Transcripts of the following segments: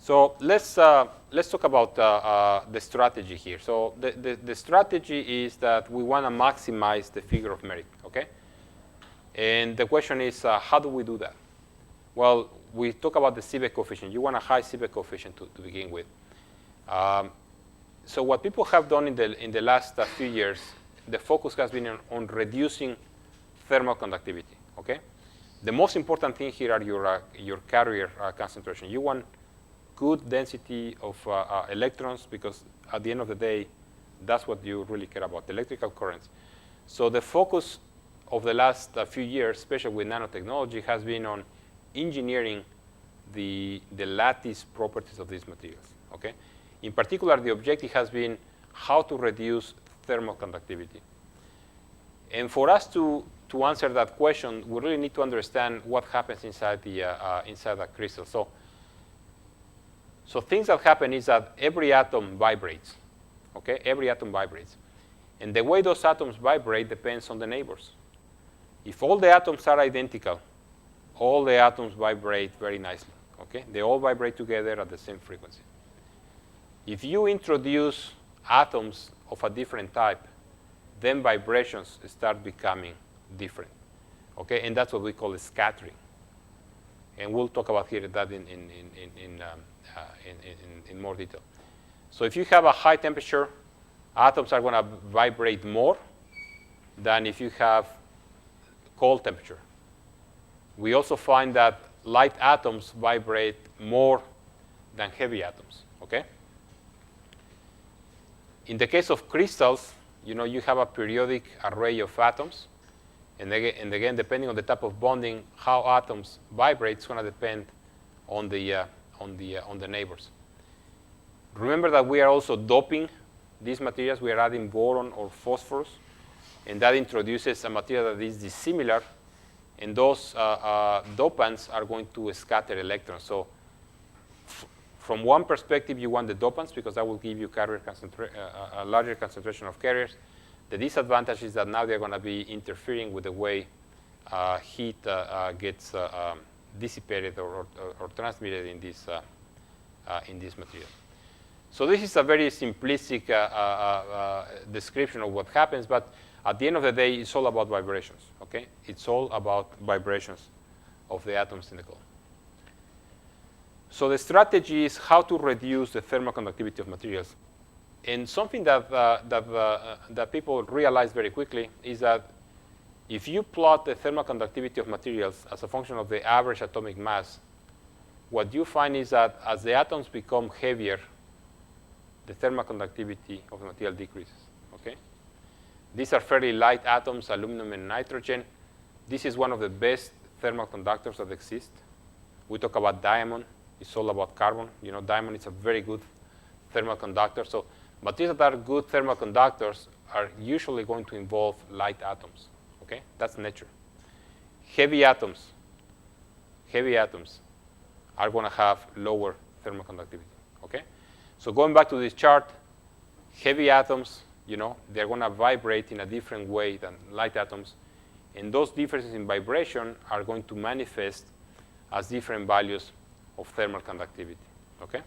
So let's talk about the strategy here. So the strategy is that we want to maximize the figure of merit, okay? And the question is, how do we do that? Well, we talk about the Seebeck coefficient. You want a high Seebeck coefficient to begin with. So what people have done in the last few years, the focus has been on reducing thermal conductivity, okay? The most important thing here are your carrier concentration. You want good density of electrons, because at the end of the day, that's what you really care about, electrical currents. So the focus of the last few years, especially with nanotechnology, has been on engineering the lattice properties of these materials, okay? In particular, the objective has been how to reduce thermal conductivity. And for us to answer that question, we really need to understand what happens inside the crystal. So things that happen is that every atom vibrates, okay? Every atom vibrates. And the way those atoms vibrate depends on the neighbors. If all the atoms are identical, all the atoms vibrate very nicely, okay? They all vibrate together at the same frequency. If you introduce atoms of a different type, then vibrations start becoming different, okay? And that's what we call scattering. And we'll talk about here that in more detail. So if you have a high temperature, atoms are going to vibrate more than if you have cold temperature. We also find that light atoms vibrate more than heavy atoms, okay? In the case of crystals, you have a periodic array of atoms. And again, depending on the type of bonding, how atoms vibrate is going to depend on the neighbors. Remember that we are also doping these materials. We are adding boron or phosphorus, and that introduces a material that is dissimilar. And those dopants are going to scatter electrons. So from one perspective, you want the dopants because that will give you a larger concentration of carriers. The disadvantage is that now they're going to be interfering with the way heat gets dissipated or transmitted in this material. So this is a very simplistic description of what happens, but at the end of the day, it's all about vibrations, okay? It's all about vibrations of the atoms in the core. So the strategy is how to reduce the thermal conductivity of materials. And something that people realize very quickly is that if you plot the thermal conductivity of materials as a function of the average atomic mass, what you find is that as the atoms become heavier, the thermal conductivity of the material decreases, okay? These are fairly light atoms, aluminum and nitrogen. This is one of the best thermal conductors that exist. We talk about diamond. It's all about carbon. Diamond is a very good thermal conductor. So materials that are good thermal conductors are usually going to involve light atoms, okay? That's nature. Heavy atoms are going to have lower thermal conductivity, okay? So going back to this chart, heavy atoms, they're going to vibrate in a different way than light atoms. And those differences in vibration are going to manifest as different values of thermal conductivity, okay?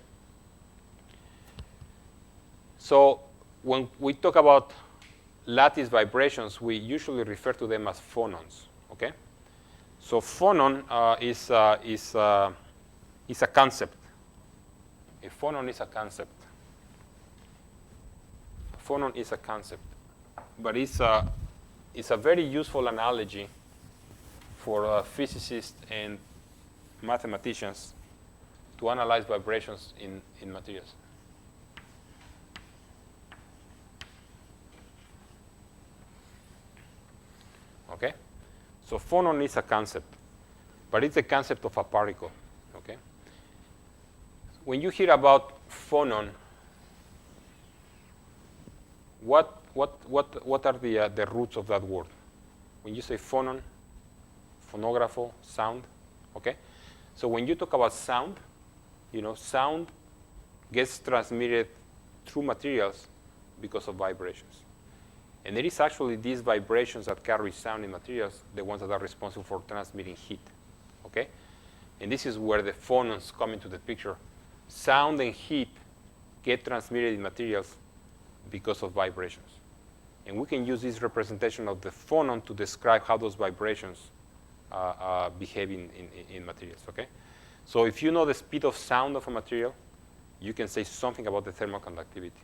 So when we talk about lattice vibrations, we usually refer to them as phonons, okay? So phonon is a concept. A phonon is a concept. Phonon is a concept, but it's a very useful analogy for physicists and mathematicians to analyze vibrations in materials. Okay? So phonon is a concept, but it's a concept of a particle. Okay? When you hear about phonon, what are the roots of that word? When you say phonon, phonographo, sound, okay? So when you talk about sound, sound gets transmitted through materials because of vibrations. And it is actually these vibrations that carry sound in materials, the ones that are responsible for transmitting heat, okay? And this is where the phonons come into the picture sound and heat get transmitted in materials because of vibrations. And we can use this representation of the phonon to describe how those vibrations behave in materials, okay? So if you know the speed of sound of a material, you can say something about the thermal conductivity,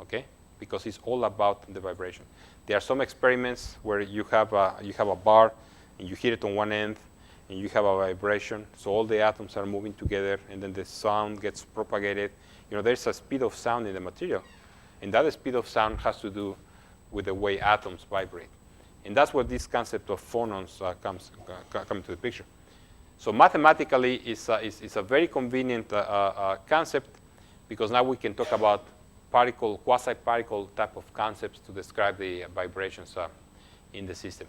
okay? Because it's all about the vibration. There are some experiments where you have a bar, and you hit it on one end, and you have a vibration, so all the atoms are moving together, and then the sound gets propagated. There's a speed of sound in the material, and that speed of sound has to do with the way atoms vibrate. And that's where this concept of phonons comes into the picture. So mathematically, it's a very convenient concept, because now we can talk about particle, quasi-particle type of concepts to describe the vibrations in the system.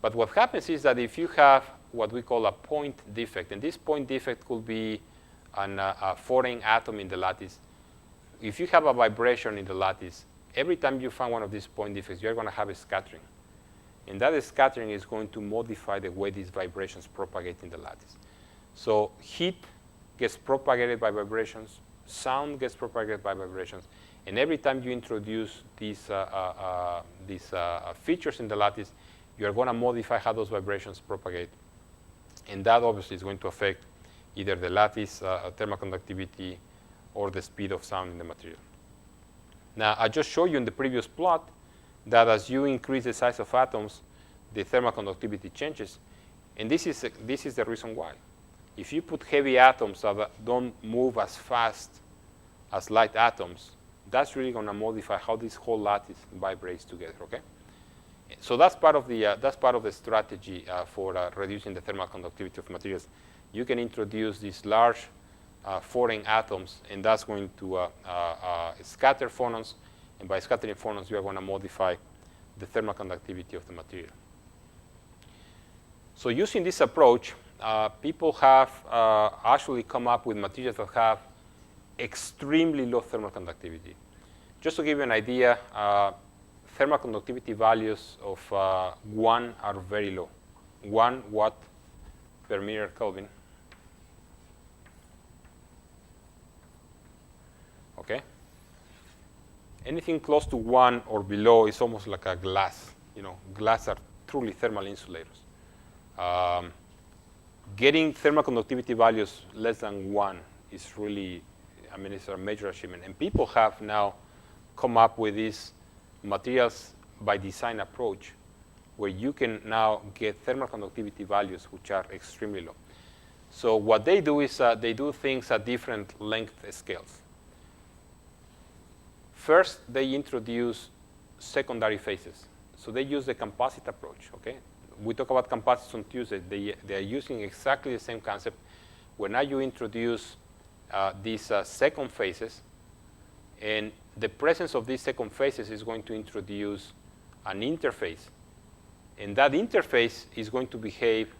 But what happens is that if you have what we call a point defect, and this point defect could be a foreign atom in the lattice. If you have a vibration in the lattice, every time you find one of these point defects, you're going to have a scattering. And that scattering is going to modify the way these vibrations propagate in the lattice. So heat gets propagated by vibrations, sound gets propagated by vibrations, and every time you introduce these features in the lattice, you're going to modify how those vibrations propagate. And that obviously is going to affect either the lattice thermal conductivity or the speed of sound in the material. Now, I just showed you in the previous plot that as you increase the size of atoms, the thermal conductivity changes. And this is the reason why. If you put heavy atoms that don't move as fast as light atoms, that's really going to modify how this whole lattice vibrates together, okay? So that's part of the strategy for reducing the thermal conductivity of materials. You can introduce these large foreign atoms, and that's going to scatter phonons. And by scattering phonons, you are going to modify the thermal conductivity of the material. So using this approach, people have actually come up with materials that have extremely low thermal conductivity. Just to give you an idea, thermal conductivity values of 1 are very low. 1 watt per meter Kelvin. Okay? Anything close to 1 or below is almost like a glass. Glass are truly thermal insulators. Getting thermal conductivity values less than 1 is really, it's a major achievement. And people have now come up with these materials by design approach, where you can now get thermal conductivity values which are extremely low. So what they do is they do things at different length scales. First, they introduce secondary phases. So they use the composite approach, okay? We talk about composites on Tuesday. They are using exactly the same concept, where now you introduce these second phases, and the presence of these second phases is going to introduce an interface. And that interface is going to behave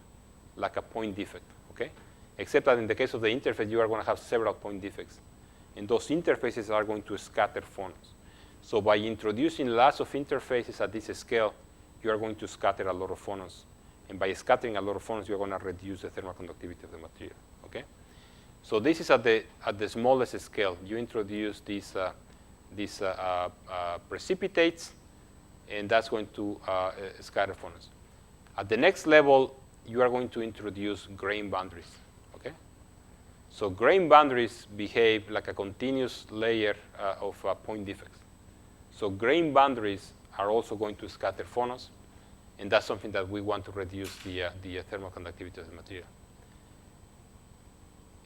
like a point defect, okay? Except that in the case of the interface, you are going to have several point defects. And those interfaces are going to scatter phonons. So by introducing lots of interfaces at this scale, you are going to scatter a lot of phonons. And by scattering a lot of phonons, you're going to reduce the thermal conductivity of the material, okay? So this is at the smallest scale. You introduce these precipitates, and that's going to scatter phonons. At the next level, you are going to introduce grain boundaries, okay? So grain boundaries behave like a continuous layer of point defects. So grain boundaries are also going to scatter phonons, and that's something that we want to reduce the thermal conductivity of the material.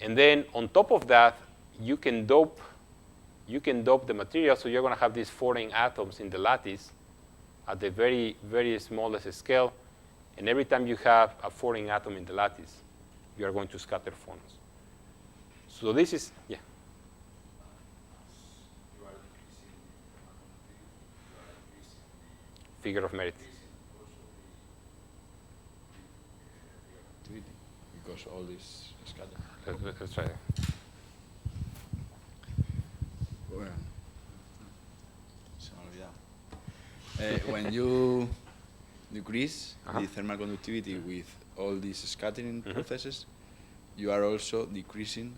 And then on top of that, you can dope the material, so you're going to have these foreign atoms in the lattice at the very, very smallest scale. And every time you have a foreign atom in the lattice, you are going to scatter phonons. So this is, yeah. Figure of merit. Because all this scatter. Let's try that. Bueno, se me ha olvidado. When you decrease the thermal conductivity with all these scattering processes, you are also decreasing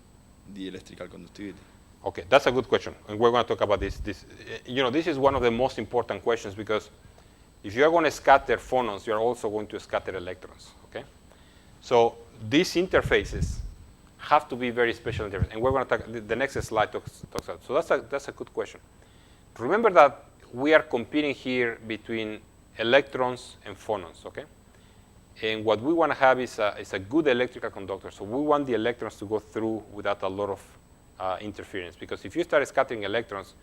the electrical conductivity? Okay, that's a good question, and we're going to talk about this. This is one of the most important questions, because if you are going to scatter phonons, you are also going to scatter electrons. Okay, so these interfaces have to be very special interfaces, and we're going to talk. The next slide talks about. So that's a good question. Remember that we are competing here between electrons and phonons. Okay, and what we want to have is a good electrical conductor. So we want the electrons to go through without a lot of interference, because if you start scattering electrons,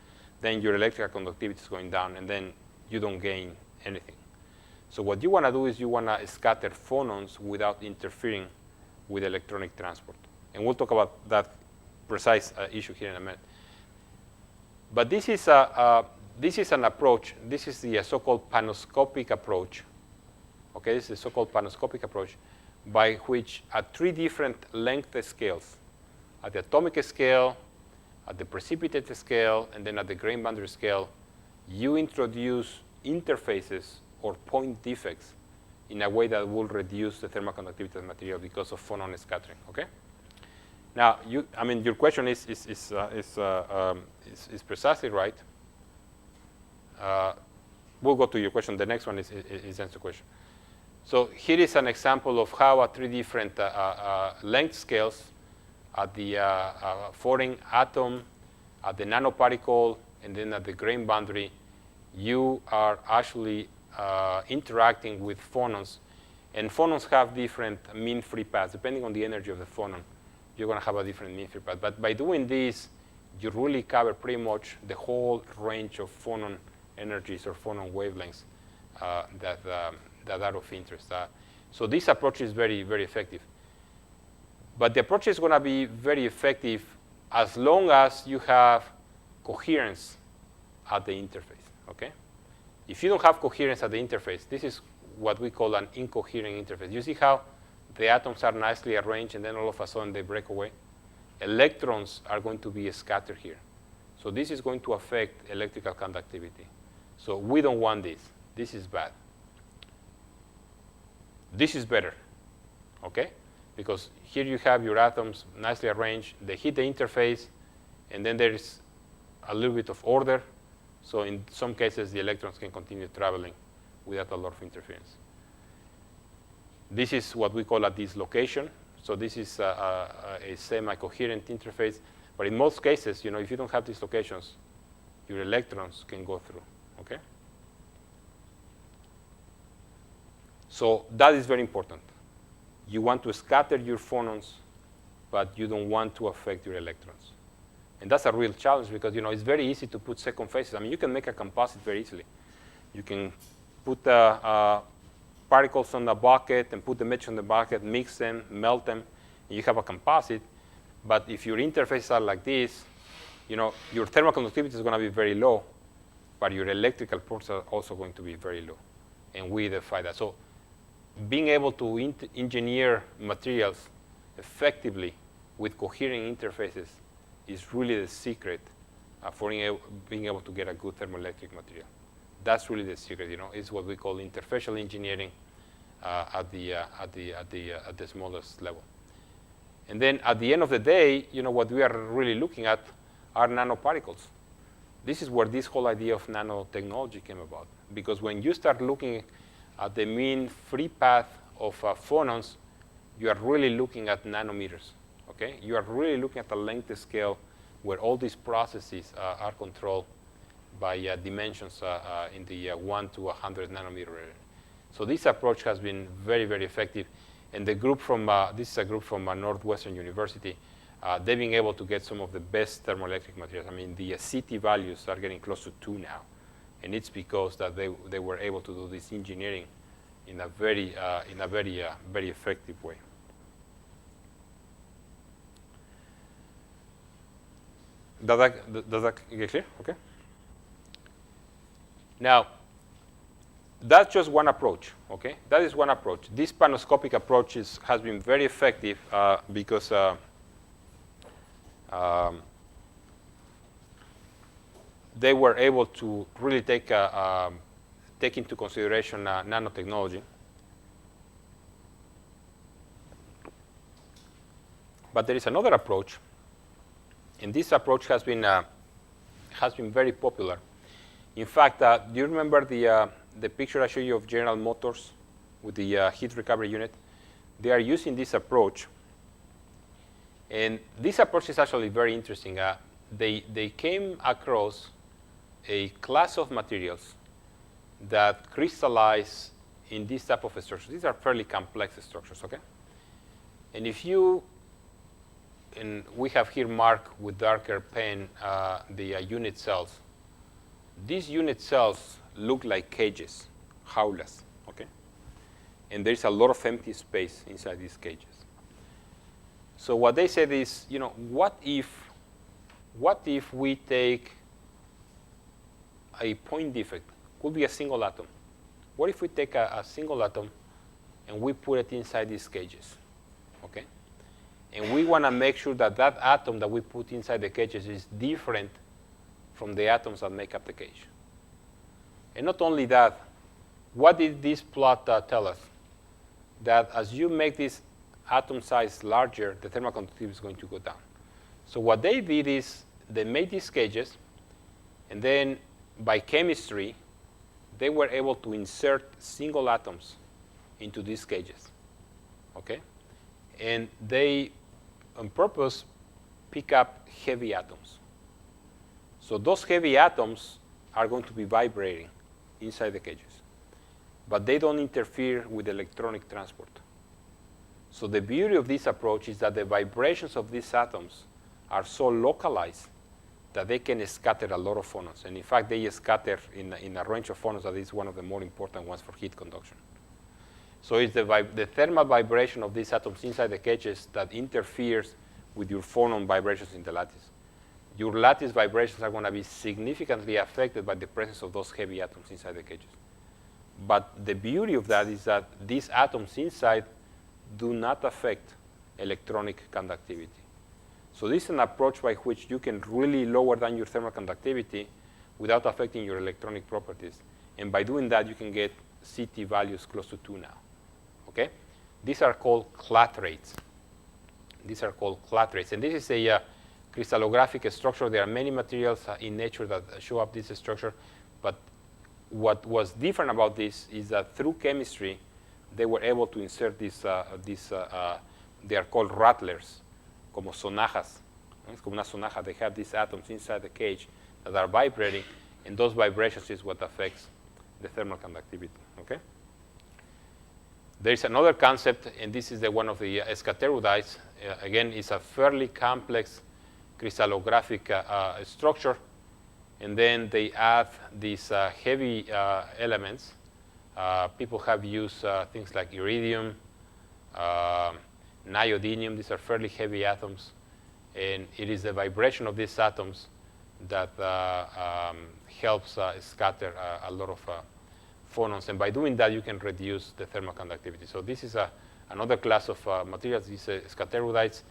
then your electrical conductivity is going down, and then you don't gain anything. So what you want to do is you want to scatter phonons without interfering with electronic transport. And we'll talk about that precise issue here in a minute. But this is an approach. This is the so-called panoscopic approach. Okay, this is the so-called panoscopic approach, by which at 3 different length scales, at the atomic scale, at the precipitate scale, and then at the grain boundary scale, you introduce interfaces or point defects in a way that will reduce the thermal conductivity of the material because of phonon scattering. Okay. Now, your question is precisely right. We'll go to your question. The next one is answer the question. So here is an example of how at 3 different length scales, at the foreign atom, at the nanoparticle, and then at the grain boundary, you are actually interacting with phonons. And phonons have different mean free paths. Depending on the energy of the phonon, you're going to have a different mean free path. But by doing this, you really cover pretty much the whole range of phonon energies or phonon wavelengths that are of interest. So this approach is very, very effective. But the approach is going to be very effective as long as you have coherence at the interface. Okay? If you don't have coherence at the interface, this is what we call an incoherent interface. You see how the atoms are nicely arranged, and then all of a sudden they break away? Electrons are going to be scattered here. So this is going to affect electrical conductivity. So we don't want this. This is bad. This is better. Okay? Because here you have your atoms nicely arranged. They hit the interface, and then there is a little bit of order. So in some cases, the electrons can continue traveling without a lot of interference. This is what we call a dislocation. So this is a semi-coherent interface. But in most cases, if you don't have dislocations, your electrons can go through. Okay? So that is very important. You want to scatter your phonons, but you don't want to affect your electrons. And that's a real challenge, because it's very easy to put second phases. You can make a composite very easily. You can put particles on the bucket and put the material in the bucket, mix them, melt them, and you have a composite. But if your interfaces are like this, your thermal conductivity is going to be very low, but your electrical ports are also going to be very low. And we defy that. So being able to engineer materials effectively with coherent interfaces is really the secret for being able to get a good thermoelectric material. That's really the secret. It's what we call interfacial engineering at the smallest level. And then at the end of the day, what we are really looking at are nanoparticles. This is where this whole idea of nanotechnology came about. Because when you start looking at the mean free path of phonons, you are really looking at nanometers. Okay? You are really looking at the length scale where all these processes are controlled by dimensions in the 1 to 100 nanometer area. So this approach has been very, very effective. And the group from this is a group from Northwestern University. They've been able to get some of the best thermoelectric materials. The CT values are getting close to 2 now. And it's because that they were able to do this engineering in a very effective way. Does that get clear? Okay. Now, that's just one approach. Okay, that is one approach. This panoscopic approach has been very effective because they were able to really take into consideration nanotechnology. But there is another approach And this approach has been very popular. In fact, do you remember the picture I showed you of General Motors with the heat recovery unit? They are using this approach. And this approach is actually very interesting. They came across a class of materials that crystallize in this type of structures. These are fairly complex structures, okay? And if you, and we have here marked with darker pen the unit cells. These unit cells look like cages, jaulas, okay? And there's a lot of empty space inside these cages. So what they said is, what if we take a point defect, could be a single atom. What if we take a single atom and we put it inside these cages, okay? And we want to make sure that that atom that we put inside the cages is different from the atoms that make up the cage. And not only that, what did this plot tell us? That as you make this atom size larger, the thermal conductivity is going to go down. So what they did is they made these cages, and then by chemistry, they were able to insert single atoms into these cages, okay? And they, on purpose, pick up heavy atoms. So those heavy atoms are going to be vibrating inside the cages, but they don't interfere with electronic transport. So the beauty of this approach is that the vibrations of these atoms are so localized that they can scatter a lot of phonons. And in fact, they scatter in a range of phonons that is one of the more important ones for heat conduction. So it's the thermal vibration of these atoms inside the cages that interferes with your phonon vibrations in the lattice. Your lattice vibrations are going to be significantly affected by the presence of those heavy atoms inside the cages. But the beauty of that is that these atoms inside do not affect electronic conductivity. So this is an approach by which you can really lower down your thermal conductivity without affecting your electronic properties. And by doing that, you can get CT values close to 2 now, okay? These are called clathrates. These are called clathrates. And this is a crystallographic structure. There are many materials in nature that show up this structure. But what was different about this is that through chemistry, they were able to insert these, they are called rattlers, como sonajas. It's como una sonaja. They have these atoms inside the cage that are vibrating, and those vibrations is what affects the thermal conductivity, okay? There's another concept, and this is the one of the scatteridites. Again, it's a fairly complex crystallographic structure, and then they add these heavy elements. People have used things like iridium, neodymium. These are fairly heavy atoms, and it is the vibration of these atoms that helps scatter a lot of phonons. And by doing that, you can reduce the thermal conductivity. So this is another class of materials, these scatteridites,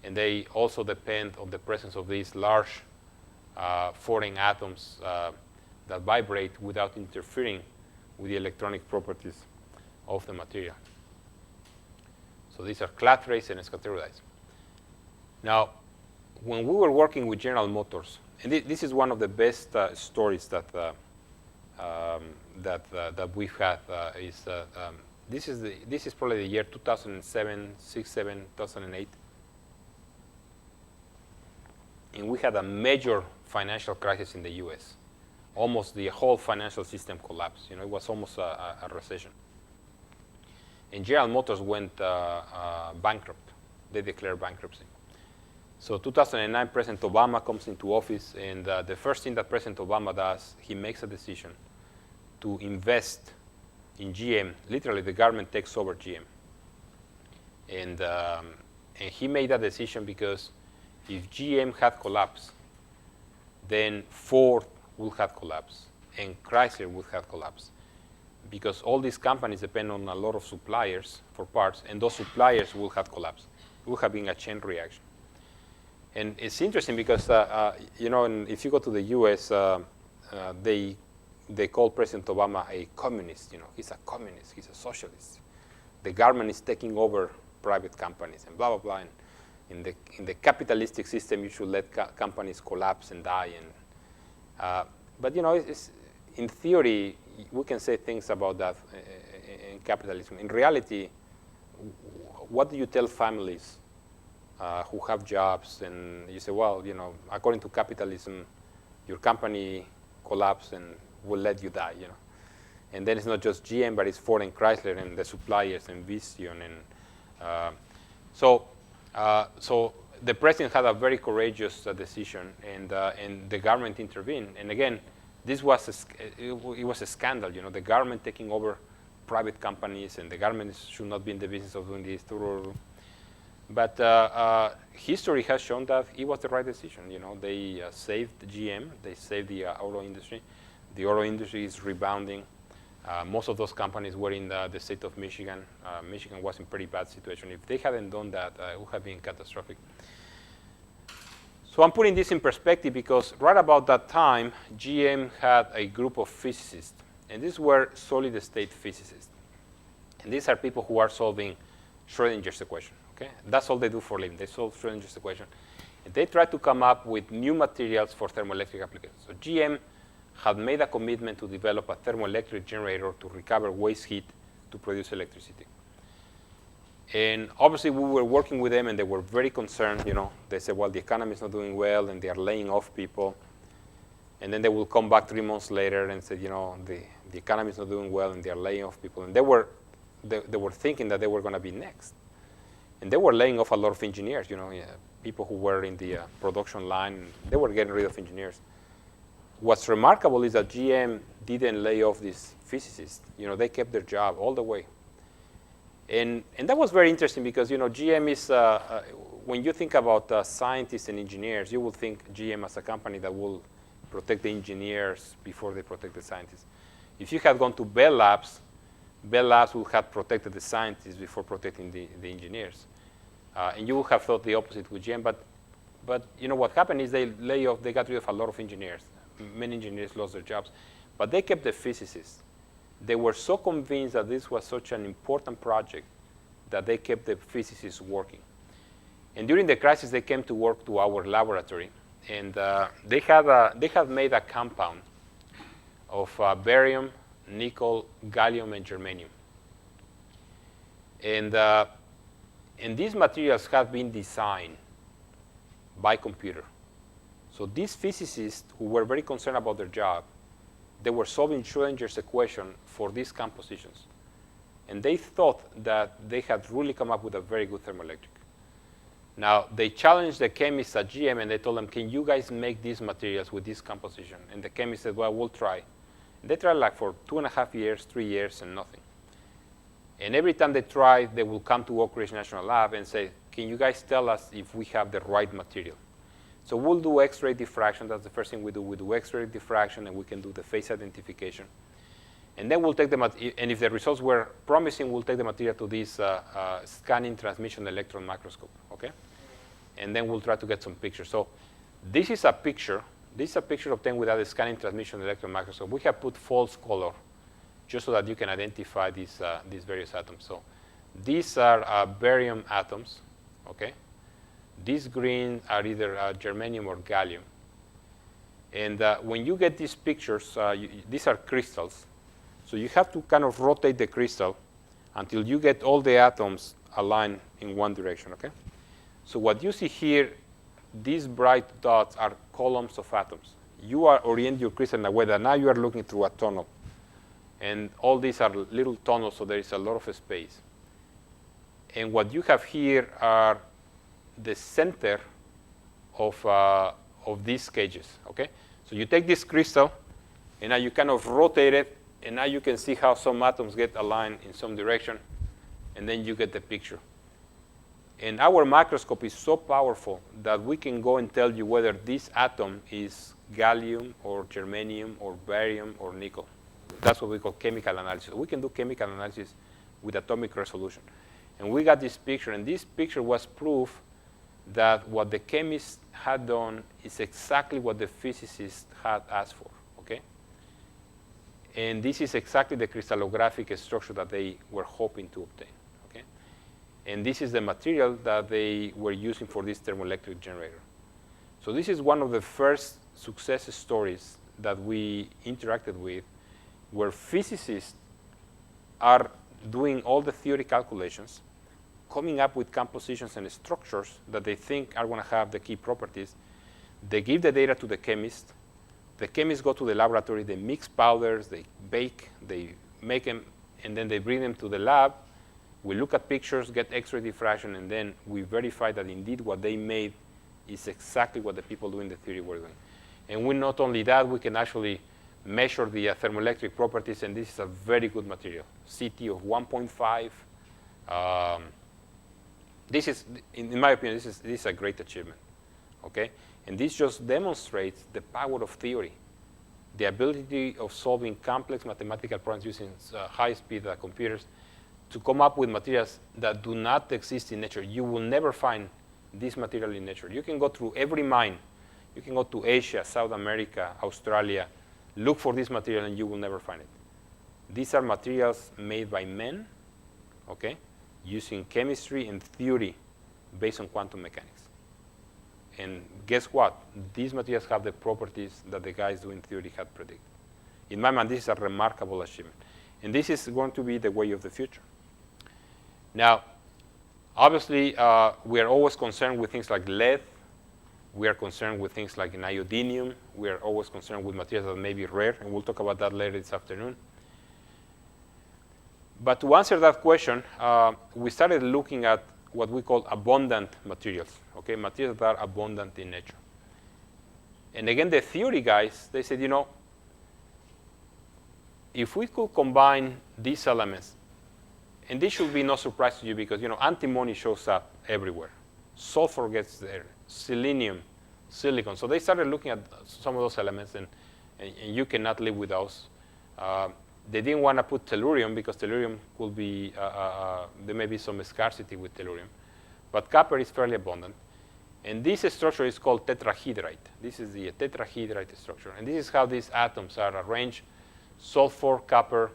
and they also depend on the presence of these large foreign atoms that vibrate without interfering with the electronic properties of the material. So these are clathrates and scatteridites. Now, when we were working with General Motors, and this is one of the best stories that we've had, this is probably the year 2007, 6, 7, 2008. And we had a major financial crisis in the US. Almost the whole financial system collapsed. It was almost a recession. And General Motors went bankrupt. They declared bankruptcy. So 2009, President Obama comes into office, and the first thing that President Obama does, he makes a decision to invest in GM. Literally, the government takes over GM. And he made that decision because if GM had collapsed, then Ford would have collapsed, and Chrysler would have collapsed. Because all these companies depend on a lot of suppliers for parts, and those suppliers will have collapsed. It would have been a chain reaction. And it's interesting because, if you go to the US, they call President Obama a communist. He's a communist, he's a socialist. The government is taking over private companies and blah, blah, blah. in the capitalistic system, you should let companies collapse and die. But in theory, we can say things about that in capitalism. In reality, what do you tell families who have jobs? And you say, well, according to capitalism, your company collapsed and will let you die. And then it's not just GM, but it's Ford and Chrysler and the suppliers and Vision. And so the president had a very courageous decision, and the government intervened. And again, this was it was a scandal. The government taking over private companies, and the government should not be in the business of doing this. But history has shown that it was the right decision. They saved GM, they saved the auto industry. The auto industry is rebounding. Most of those companies were in the state of Michigan. Michigan was in a pretty bad situation. If they hadn't done that, it would have been catastrophic. So I'm putting this in perspective because right about that time, GM had a group of physicists, and these were solid-state physicists. And these are people who are solving Schrödinger's equation. Okay? That's all they do for a living. They solve Schrödinger's equation. And they try to come up with new materials for thermoelectric applications. So GM had made a commitment to develop a thermoelectric generator to recover waste heat to produce electricity. And obviously, we were working with them, and they were very concerned. They said, well, the economy is not doing well, and they are laying off people. And then they will come back 3 months later and say, the economy is not doing well, and they are laying off people. And they were thinking that they were going to be next. And they were laying off a lot of engineers, people who were in the production line. They were getting rid of engineers. What's remarkable is that GM didn't lay off these physicists. They kept their job all the way. And that was very interesting because, GM is, when you think about scientists and engineers, you will think GM as a company that will protect the engineers before they protect the scientists. If you had gone to Bell Labs would have protected the scientists before protecting the engineers. And you would have thought the opposite with GM. But what happened is they got rid of a lot of engineers. Many engineers lost their jobs. But they kept the physicists. They were so convinced that this was such an important project that they kept the physicists working. And during the crisis, they came to work to our laboratory. And they had made a compound of barium, nickel, gallium, and germanium. And these materials have been designed by computer. So these physicists who were very concerned about their job, they were solving Schrödinger's equation for these compositions. And they thought that they had really come up with a very good thermoelectric. Now, they challenged the chemists at GM, and they told them, can you guys make these materials with this composition? And the chemists said, well, we'll try. And they tried like for 2.5 years, 3 years, and nothing. And every time they tried, they will come to Oak Ridge National Lab and say, can you guys tell us if we have the right material? So we'll do X-ray diffraction. That's the first thing we do. We do X-ray diffraction, and we can do the phase identification. And then we'll take the and if the results were promising, we'll take the material to this scanning transmission electron microscope, okay? And then we'll try to get some pictures. So this is a picture. This is a picture obtained without the scanning transmission electron microscope. We have put false color just so that you can identify these various atoms. So these are barium atoms, okay? These green are either germanium or gallium. And when you get these pictures, these are crystals. So you have to kind of rotate the crystal until you get all the atoms aligned in one direction, okay? So what you see here, these bright dots are columns of atoms. You are orienting your crystal in a way that now you are looking through a tunnel. And all these are little tunnels, so there is a lot of space. And what you have here are the center of these cages, okay? So you take this crystal, and now you kind of rotate it, and now you can see how some atoms get aligned in some direction, and then you get the picture. And our microscope is so powerful that we can go and tell you whether this atom is gallium or germanium or barium or nickel. That's what we call chemical analysis. We can do chemical analysis with atomic resolution. And we got this picture, and this picture was proof that what the chemists had done is exactly what the physicists had asked for, okay? And this is exactly the crystallographic structure that they were hoping to obtain, okay? And this is the material that they were using for this thermoelectric generator. So this is one of the first success stories that we interacted with, where physicists are doing all the theory calculations, coming up with compositions and structures that they think are going to have the key properties. They give the data to the chemist. The chemists go to the laboratory, they mix powders, they bake, they make them, and then they bring them to the lab. We look at pictures, get X-ray diffraction, and then we verify that indeed what they made is exactly what the people doing the theory were doing. And we not only that, we can actually measure the thermoelectric properties, and this is a very good material, CT of 1.5. This is, in my opinion, this is a great achievement, okay? And this just demonstrates the power of theory, the ability of solving complex mathematical problems using high-speed computers to come up with materials that do not exist in nature. You will never find this material in nature. You can go through every mine. You can go to Asia, South America, Australia, look for this material, and you will never find it. These are materials made by men, okay, using chemistry and theory based on quantum mechanics. And guess what? These materials have the properties that the guys doing theory had predicted. In my mind, this is a remarkable achievement. And this is going to be the way of the future. Now, obviously, we are always concerned with things like lead. We are concerned with things like iodinium. We are always concerned with materials that may be rare, and we'll talk about that later this afternoon. But to answer that question, we started looking at what we call abundant materials, okay, materials that are abundant in nature. And again, the theory guys, they said, you know, if we could combine these elements, and this should be no surprise to you because, you know, antimony shows up everywhere. Sulfur gets there, selenium, silicon. So they started looking at some of those elements, and you cannot live with those. They didn't want to put tellurium because tellurium could be, there may be some scarcity with tellurium. But copper is fairly abundant. And this structure is called tetrahedrite. This is the tetrahedrite structure. And this is how these atoms are arranged. Sulfur, copper.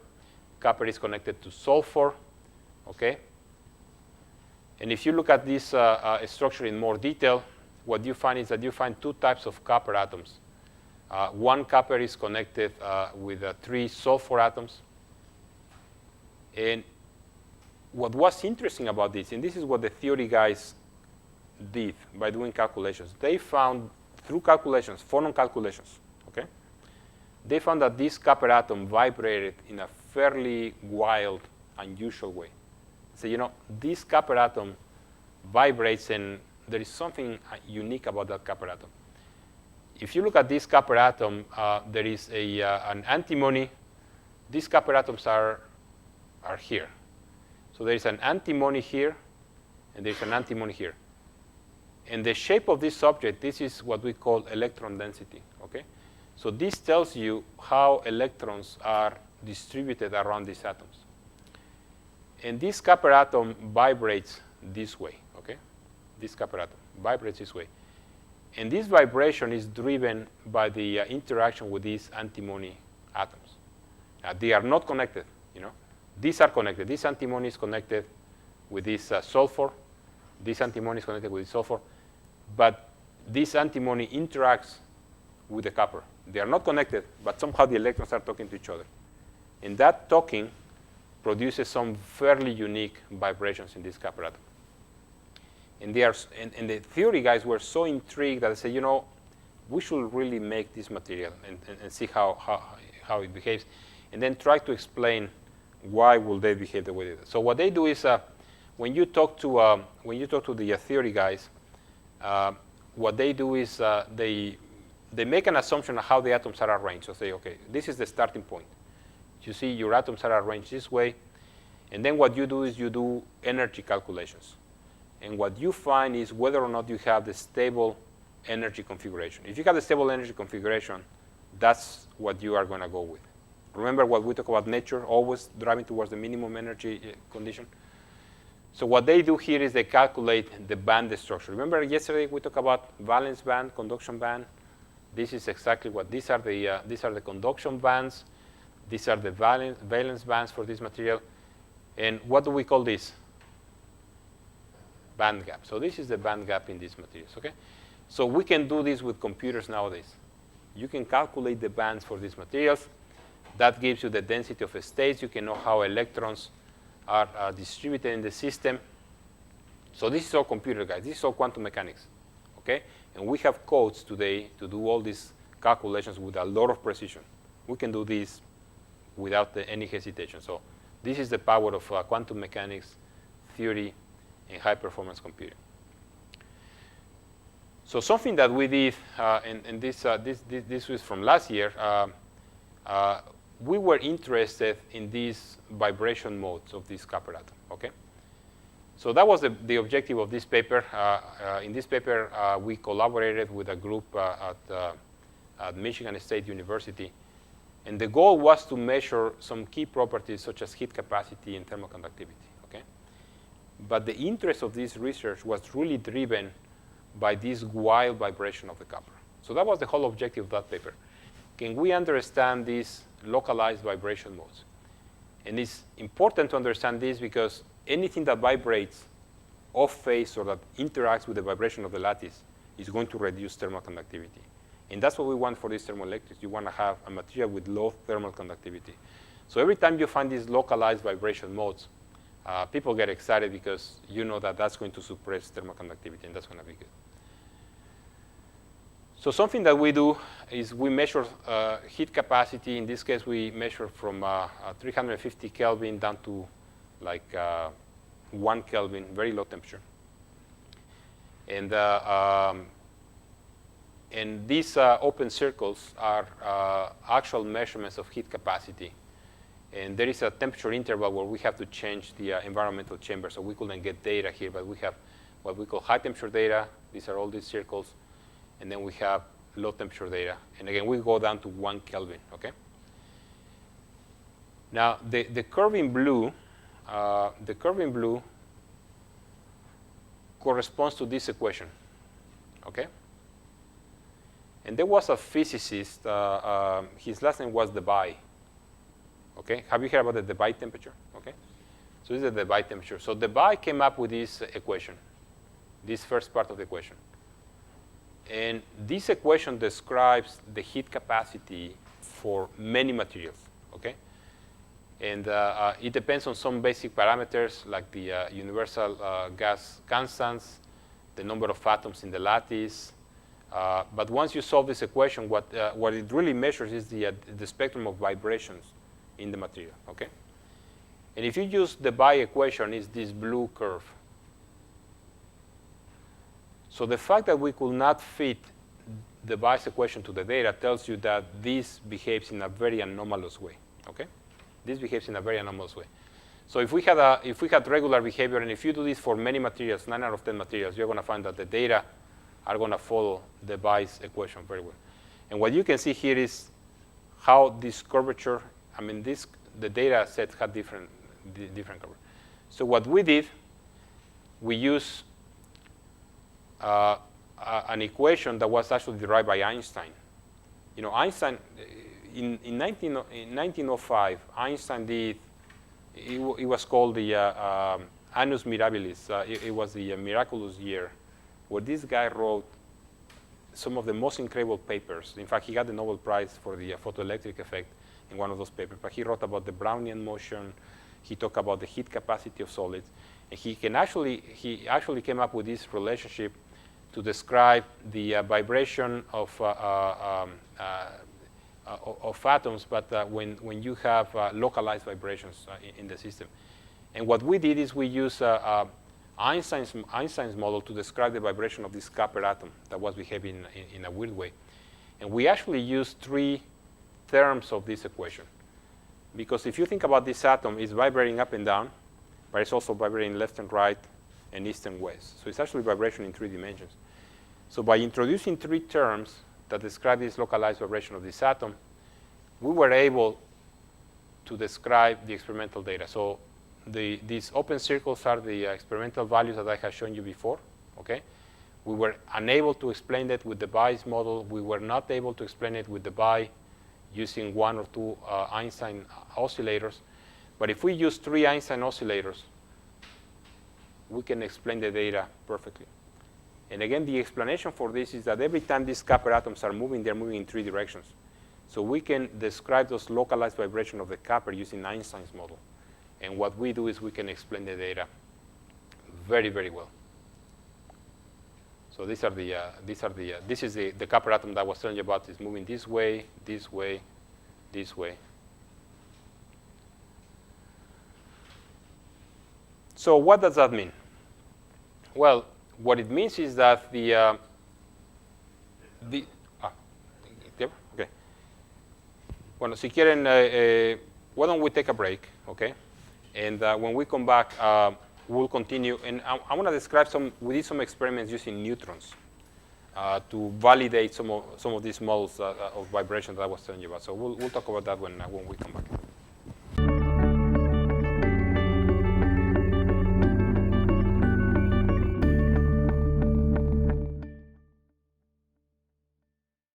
Copper is connected to sulfur, okay? And if you look at this structure in more detail, what you find is that you find two types of copper atoms. One copper is connected with 3 sulfur atoms. And what was interesting about this, and this is what the theory guys did by doing calculations, they found through calculations, phonon calculations, okay? They found that this copper atom vibrated in a fairly wild, unusual way. So, you know, this copper atom vibrates, and there is something unique about that copper atom. If you look at this copper atom, there is an antimony. These copper atoms are here. So there is an antimony here, and there is an antimony here. And the shape of this object, this is what we call electron density, okay? So this tells you how electrons are distributed around these atoms. And this copper atom vibrates this way, okay? This copper atom vibrates this way. And this vibration is driven by the interaction with these antimony atoms. They are not connected, you know. These are connected. This antimony is connected with this sulfur. This antimony is connected with this sulfur. But this antimony interacts with the copper. They are not connected, but somehow the electrons are talking to each other. And that talking produces some fairly unique vibrations in this copper atom. And the theory guys were so intrigued that they said, you know, we should really make this material and see how it behaves, and then try to explain why will they behave the way they do. So what they do is when you talk to the theory guys, what they do is they make an assumption of how the atoms are arranged. So say, okay, this is the starting point. You see your atoms are arranged this way, and then what you do is you do energy calculations. And what you find is whether or not you have the stable energy configuration. If you have the stable energy configuration, that's what you are going to go with. Remember what we talk about nature, always driving towards the minimum energy condition? So what they do here is they calculate the band structure. Remember yesterday we talked about valence band, conduction band? This is exactly what these are the conduction bands. These are the valence bands for this material. And what do we call this? band gap. So this is the band gap in these materials, okay? So we can do this with computers nowadays. You can calculate the bands for these materials. That gives you the density of states. You can know how electrons are distributed in the system. So this is all computer, guys. This is all quantum mechanics, okay? And we have codes today to do all these calculations with a lot of precision. We can do this without any hesitation. So this is the power of quantum mechanics, theory, and high-performance computing. So something that we did, and this was from last year, we were interested in these vibration modes of this copper atom, okay? So that was the objective of this paper. In this paper, we collaborated with a group at Michigan State University. And the goal was to measure some key properties such as heat capacity and thermal conductivity, okay? But the interest of this research was really driven by this wild vibration of the copper. So that was the whole objective of that paper. Can we understand these localized vibration modes? And it's important to understand this because anything that vibrates off phase or that interacts with the vibration of the lattice is going to reduce thermal conductivity. And that's what we want for these thermoelectrics. You want to have a material with low thermal conductivity. So every time you find these localized vibration modes, people get excited because you know that that's going to suppress thermal conductivity, and that's going to be good. So something that we do is we measure heat capacity. In this case, we measure from 350 Kelvin down to like 1 Kelvin, very low temperature. And these open circles are actual measurements of heat capacity. And there is a temperature interval where we have to change the environmental chamber. So we couldn't get data here, but we have what we call high temperature data. These are all these circles. And then we have low temperature data. And again, we go down to 1 Kelvin, okay? Now, the curve in blue corresponds to this equation, okay? And there was a physicist, his last name was Debye, okay? Have you heard about the Debye temperature, okay? So this is the Debye temperature. So Debye came up with this equation, this first part of the equation. And this equation describes the heat capacity for many materials, okay? And it depends on some basic parameters like the universal gas constants, the number of atoms in the lattice. But once you solve this equation, what it really measures is the spectrum of vibrations in the material, okay? And if you use the Debye equation, it's this blue curve. So the fact that we could not fit the Debye's equation to the data tells you that this behaves in a very anomalous way, okay? This behaves in a very anomalous way. So if we had regular behavior, and if you do this for many materials, 9 out of 10 materials, you're going to find that the data are going to follow the Debye's equation very well. And what you can see here is how this curvature, I mean, the data set had different curvature. So what we did, we used an equation that was actually derived by Einstein. You know, Einstein, in 1905, Einstein did, it was called the Annus Mirabilis. It was the miraculous year, where this guy wrote some of the most incredible papers. In fact, he got the Nobel Prize for the photoelectric effect in one of those papers. But he wrote about the Brownian motion. He talked about the heat capacity of solids. And he actually came up with this relationship to describe the vibration of atoms, but when you have localized vibrations in the system. And what we did is we used Einstein's model to describe the vibration of this copper atom that was behaving in a weird way. And we actually used 3 terms of this equation. Because if you think about this atom, it's vibrating up and down, but it's also vibrating left and right and east and west. So it's actually vibration in 3 dimensions. So by introducing 3 terms that describe this localized vibration of this atom, we were able to describe the experimental data. So these open circles are the experimental values that I have shown you before, okay? We were unable to explain that with the Debye's model. We were not able to explain it with Debye using 1 or 2 Einstein oscillators. But if we use 3 Einstein oscillators, we can explain the data perfectly. And again, the explanation for this is that every time these copper atoms are moving, they're moving in 3 directions. So we can describe those localized vibrations of the copper using Einstein's model. And what we do is we can explain the data very, very well. So this is the copper atom that I was telling you about. Is moving this way, this way, this way. So what does that mean? Well, what it means is that okay. Bueno, si quieren, why don't we take a break, okay? And when we come back, we'll continue. And I want to describe we did some experiments using neutrons to validate some of these models of vibration that I was telling you about. So we'll talk about that when we come back.